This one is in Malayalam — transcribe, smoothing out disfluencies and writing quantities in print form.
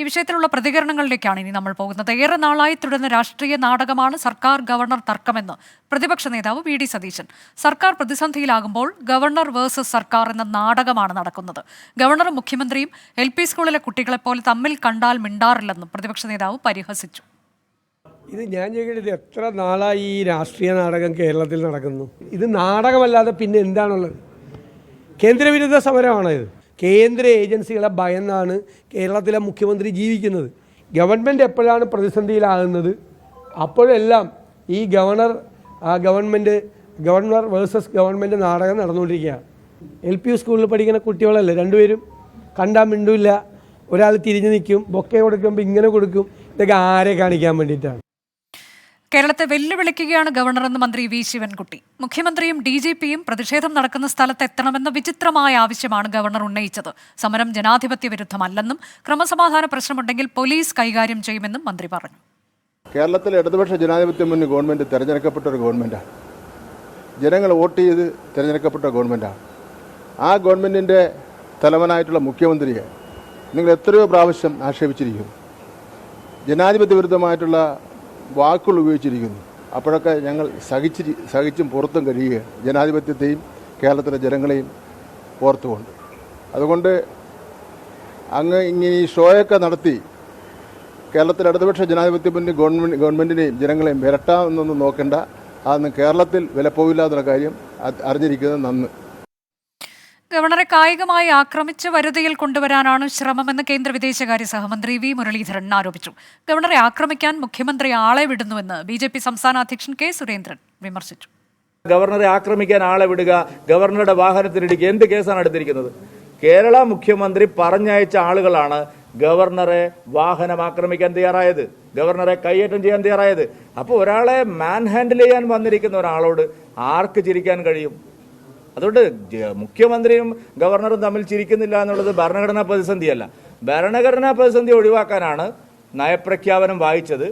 ഈ വിഷയത്തിലുള്ള പ്രതികരണങ്ങളിലേക്കാണ് ഇനി നമ്മൾ പോകുന്നത്. ഏറെ നാളായി തുടരുന്ന രാഷ്ട്രീയ നാടകമാണ് സർക്കാർ ഗവർണർ തർക്കമെന്ന് പ്രതിപക്ഷ നേതാവ് വി ഡി സതീശൻ. സർക്കാർ പ്രതിസന്ധിയിലാകുമ്പോൾ ഗവർണർ വേഴ്സസ് സർക്കാർ എന്ന നാടകമാണ് നടക്കുന്നത്. ഗവർണറും മുഖ്യമന്ത്രിയും LP സ്കൂളിലെ കുട്ടികളെപ്പോലെ തമ്മിൽ കണ്ടാൽ മിണ്ടാറില്ലെന്നും പ്രതിപക്ഷ നേതാവ് പരിഹസിച്ചു. ഇത് ഞാൻ ചോദിക്കുന്നത്, എത്ര നാളായി ഈ രാഷ്ട്രീയ നാടകം കേരളത്തിൽ നടക്കുന്നു? ഇത് നാടകമല്ലാതെ പിന്നെ എന്താണുള്ളത്? കേന്ദ്രവിരുദ്ധ സമരമാണ് ഇത്. കേന്ദ്ര ഏജൻസികളെ ഭയന്നാണ് കേരളത്തിലെ മുഖ്യമന്ത്രി ജീവിക്കുന്നത്. ഗവൺമെൻറ് എപ്പോഴാണ് പ്രതിസന്ധിയിലാകുന്നത് അപ്പോഴെല്ലാം ഈ ഗവർണർ വേഴ്സസ് ഗവൺമെൻറ് നാടകം നടന്നുകൊണ്ടിരിക്കുകയാണ്. LP സ്കൂളിൽ പഠിക്കുന്ന കുട്ടികളല്ലേ രണ്ടുപേരും, കണ്ടാൽ മിണ്ടില്ല, ഒരാൾ തിരിഞ്ഞു നിൽക്കും, ബൊക്കെ കൊടുക്കുമ്പോൾ ഇങ്ങനെ കൊടുക്കും. ഇതൊക്കെ ആരെ കാണിക്കാൻ വേണ്ടിയിട്ടാണ്? കേരളത്തെ വെല്ലുവിളിക്കുകയാണ് ഗവർണറെന്ന് മന്ത്രി വി ശിവൻകുട്ടി. മുഖ്യമന്ത്രിയും DGPയും പ്രതിഷേധം നടക്കുന്ന സ്ഥലത്ത് എത്തണമെന്ന വിചിത്രമായ ആവശ്യമാണ് ഗവർണർ ഉന്നയിച്ചത്. സമരം ജനാധിപത്യ വിരുദ്ധമല്ലെന്നും ക്രമസമാധാന പ്രശ്നമുണ്ടെങ്കിൽ പോലീസ് കൈകാര്യം ചെയ്യുമെന്നും മന്ത്രി പറഞ്ഞു. കേരളത്തിലെ ഇടതുപക്ഷ ജനാധിപത്യ മുന്നണി ഗവൺമെൻറ് തിരഞ്ഞെടുക്കപ്പെട്ട ഒരു ഗവൺമെൻറ്റാണ്. ജനങ്ങൾ വോട്ട് ചെയ്ത് തിരഞ്ഞെടുക്കപ്പെട്ട ഗവൺമെൻറ്റാണ്. ആ ഗവൺമെൻറ്റിൻ്റെ തലവനായിട്ടുള്ള മുഖ്യമന്ത്രിയെ നിങ്ങൾ എത്രയോ പ്രാവശ്യം ആക്ഷേപിച്ചിരിക്കുന്നു, ജനാധിപത്യ വിരുദ്ധമായിട്ടുള്ള വാക്കുകൾ ഉപയോഗിച്ചിരിക്കുന്നു. അപ്പോഴൊക്കെ ഞങ്ങൾ സഹിച്ചും പുറത്തും കഴിയുകയാണ്, ജനാധിപത്യത്തെയും കേരളത്തിലെ ജനങ്ങളെയും ഓർത്തുകൊണ്ട്. അതുകൊണ്ട് അങ്ങ് ഇങ്ങനെ ഈ ഷോയൊക്കെ നടത്തി കേരളത്തിലെ ഇടതുപക്ഷ ജനാധിപത്യ മുന്നണി ഗവൺമെൻറ്റിനെയും ജനങ്ങളെയും വിരട്ടാമെന്നൊന്നും നോക്കേണ്ട. അതൊന്നും കേരളത്തിൽ വിലപ്പോവില്ല എന്നുള്ള കാര്യം അറിഞ്ഞിരിക്കുന്നത് നന്ന്. ഗവർണറെ കായികമായി ആക്രമിച്ച് വരുതിയിൽ കൊണ്ടുവരാനാണ് ശ്രമമെന്ന് കേന്ദ്ര വിദേശകാര്യ സഹമന്ത്രി വി മുരളീധരൻ ആരോപിച്ചു. ഗവർണറെ ആക്രമിക്കാൻ മുഖ്യമന്ത്രി ആളെ വിടുന്നുവെന്ന് BJP സംസ്ഥാന അധ്യക്ഷൻ K സുരേന്ദ്രൻ വിമർശിച്ചു. ഗവർണറെ ആക്രമിക്കാൻ ആളെ വിടുക, ഗവർണറുടെ വാഹനത്തിനിടിക്കുക, എന്ത് കേസാണ് എടുത്തിരിക്കുന്നത്? കേരള മുഖ്യമന്ത്രി പറഞ്ഞയച്ച ആളുകളാണ് ഗവർണറെ വാഹനം ആക്രമിക്കാൻ തയ്യാറായത്, ഗവർണറെ കയ്യേറ്റം ചെയ്യാൻ തയ്യാറായത്. അപ്പോൾ ഒരാളെ മാൻ ഹാൻഡിൽ ചെയ്യാൻ വന്നിരിക്കുന്ന ഒരാളോട് ആർക്ക് ചിരിക്കാൻ കഴിയും? അതുകൊണ്ട് മുഖ്യമന്ത്രിയും ഗവർണറും തമ്മിൽ ചിരിക്കുന്നില്ല എന്നുള്ളത് ഭരണഘടനാ പ്രതിസന്ധിയല്ല. ഭരണഘടനാ പ്രതിസന്ധി ഒഴിവാക്കാനാണ് നയപ്രഖ്യാപനം വായിച്ചത്.